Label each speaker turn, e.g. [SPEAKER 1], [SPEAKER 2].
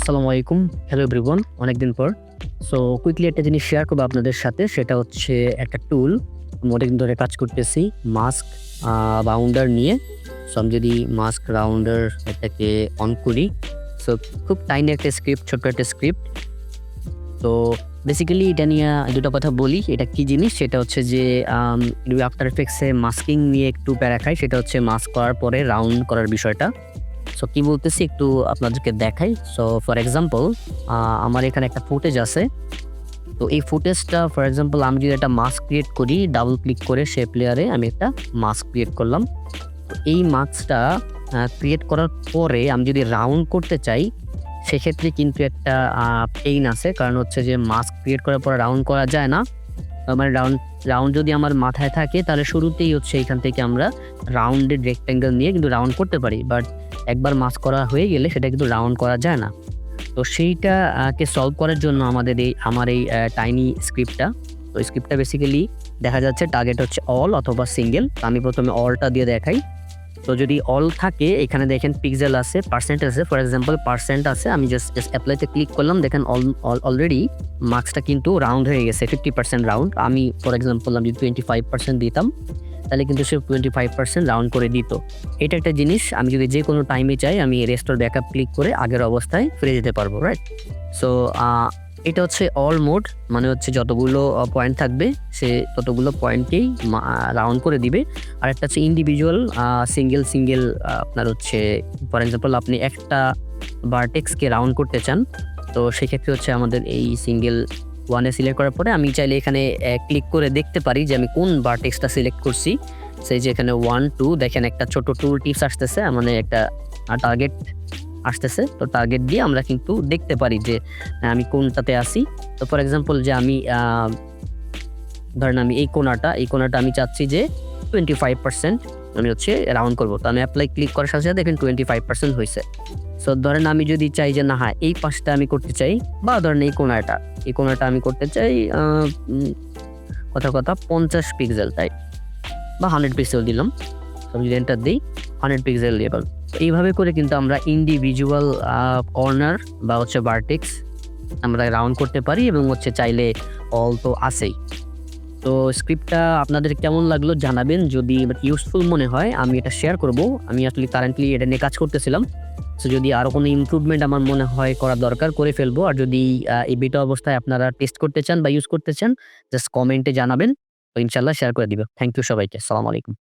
[SPEAKER 1] আসসালামু আলাইকুম। Hello everyone. অনেকদিন পর। সো কুইকলি একটা জিনিস শেয়ার করব আপনাদের সাথে। সেটা হচ্ছে একটা টুল। আমি অনেকদিন ধরে কাজ করতেছি মাস্ক রাউন্ডার নিয়ে। সো আমি যদি মাস্ক রাউন্ডার এটাকে অন করি। সো খুব টাইনি একটা স্ক্রিপ্ট, ছোট্ট একটা স্ক্রিপ্ট। তো বেসিক্যালি এটা নিয়ে ২ টা কথা বলি। এটা কি জিনিস? সেটা হচ্ছে যে আফটার ইফেক্টস এ মাস্কিং নিয়ে একটু প্যারা খাই। সেটা হচ্ছে মাস্ক করার পরে রাউন্ড করার বিষয়টা। সো কি বলতেছি একটু আপনাদেরকে দেখাই। সো ফর এক্সাম্পল আমার এখানে একটা ফুটেজ আছে। তো এই ফুটেজটা ফর এক্সাম্পল আমি যদি একটা মাস্ক ক্রিয়েট করি, ডাবল ক্লিক করে শেপ লেয়ারে আমি একটা মাস্ক ক্রিয়েট করলাম। তো এই মাস্কটা ক্রিয়েট করার পরে আমি যদি রাউন্ড করতে চাই, সেক্ষেত্রে কিন্তু একটা পেইন আছে। কারণ হচ্ছে যে মাস্ক ক্রিয়েট করার পরে রাউন্ড করা যায় না। মানে রাউন্ড যদি আমার মাথায় থাকে তাহলে শুরুতেই হচ্ছে এখান থেকে আমরা রাউন্ডেড রেক্টেঙ্গেল নিয়ে কিন্তু রাউন্ড করতে পারি। বাট একবার মাস্ক করা হয়ে গেলে সেটা কিন্তু রাউন্ড করা যায় না। তো সেইটা কে সলভ করার জন্য আমার এই টাইনি স্ক্রিপ্টটা। তো স্ক্রিপ্টটা বেসিক্যালি দেখা যাচ্ছে টার্গেট হচ্ছে অল অথবা সিঙ্গেল। আমি প্রথমে অলটা দিয়ে দেখাই। তো যদি অল থাকে এখানে দেখেন পিক্সেল আছে, পার্সেন্ট আছে। ফর এক্সাম্পল পার্সেন্ট আছে। আমি জাস্ট অ্যাপ্লাইতে ক্লিক করলাম। দেখেন অলরেডি মার্কসটা কিন্তু রাউন্ড হয়ে গেছে 50% রাউন্ড। আমি ফর এক্সাম্পল আমি 25% দিতাম, তাহলে কিন্তু সে 25% রাউন্ড করে দিত। এটা একটা জিনিস আমি যদি যে কোনো টাইমে চাই আমি রেস্টোর ব্যাকআপ ক্লিক করে আগের অবস্থায় ফিরে যেতে পারবো, রাইট? সো এটা হচ্ছে অল মোড, মানে হচ্ছে যতগুলো পয়েন্ট থাকবে সে ততগুলো পয়েন্টকেই রাউন্ড করে দিবে। আর একটা হচ্ছে ইন্ডিভিজুয়াল সিঙ্গেল আপনার হচ্ছে ফর এক্সাম্পল আপনি একটা ভার্টেক্সকে রাউন্ড করতে চান। তো সেক্ষেত্রে হচ্ছে আমাদের এই সিঙ্গেল ওয়ানে সিলেক্ট করার পরে আমি চাইলে এখানে ক্লিক করে দেখতে পারি যে আমি কোন ভার্টেক্সটা সিলেক্ট করছি। সেই যে এখানে 1, 2 দেখেন একটা ছোট টুল টিপস আসতেছে, মানে একটা টার্গেট আসতেছে। তো টার্গেট দিয়ে আমরা কিন্তু দেখতে পারি যে আমি কোনটাতে আছি। তো ফর এক্সাম্পল যে আমি ধরেন আমি এই কোণাটা আমি চাচ্ছি যে 25% আমি হচ্ছে রাউন্ড করব। তো আমি অ্যাপ্লাই ক্লিক করার সাথে সাথে দেখেন 25% হইছে। সো ধরেন আমি যদি চাই যে না হ্যাঁ এই পাশটা আমি করতে চাই, বা ধরেন এই কোণাটা আমি করতে চাই কথা 50 পিক্সেল, তাই বা 100 পিক্সেল দিলাম। আমি যদি এন্টার দিই 100 পিক্সেল লেভেল। এইভাবে করে কিন্তু আমরা ইন্ডিভিজুয়াল কর্নার বা হচ্ছে ভার্টেক্স আমরা রাউন্ড করতে পারি, এবং হচ্ছে চাইলে অল তো আছেই। তো স্ক্রিপ্টটা আপনাদের কেমন লাগলো জানাবেন। যদি ইউজফুল মনে হয় আমি এটা শেয়ার করব। আমি আসলে কারেন্টলি এটা নিয়ে কাজ করতেছিলাম। সো যদি আরও কোনো ইমপ্রুভমেন্ট আমার মনে হয় করা দরকার করে ফেলবো। আর যদি এই বিটা অবস্থায় আপনারা টেস্ট করতে চান বা ইউজ করতে চান, জাস্ট কমেন্টে জানাবেন। তো ইনশাআল্লাহ শেয়ার করে দিব। থ্যাংক ইউ সবাইকে। আসসালামু আলাইকুম।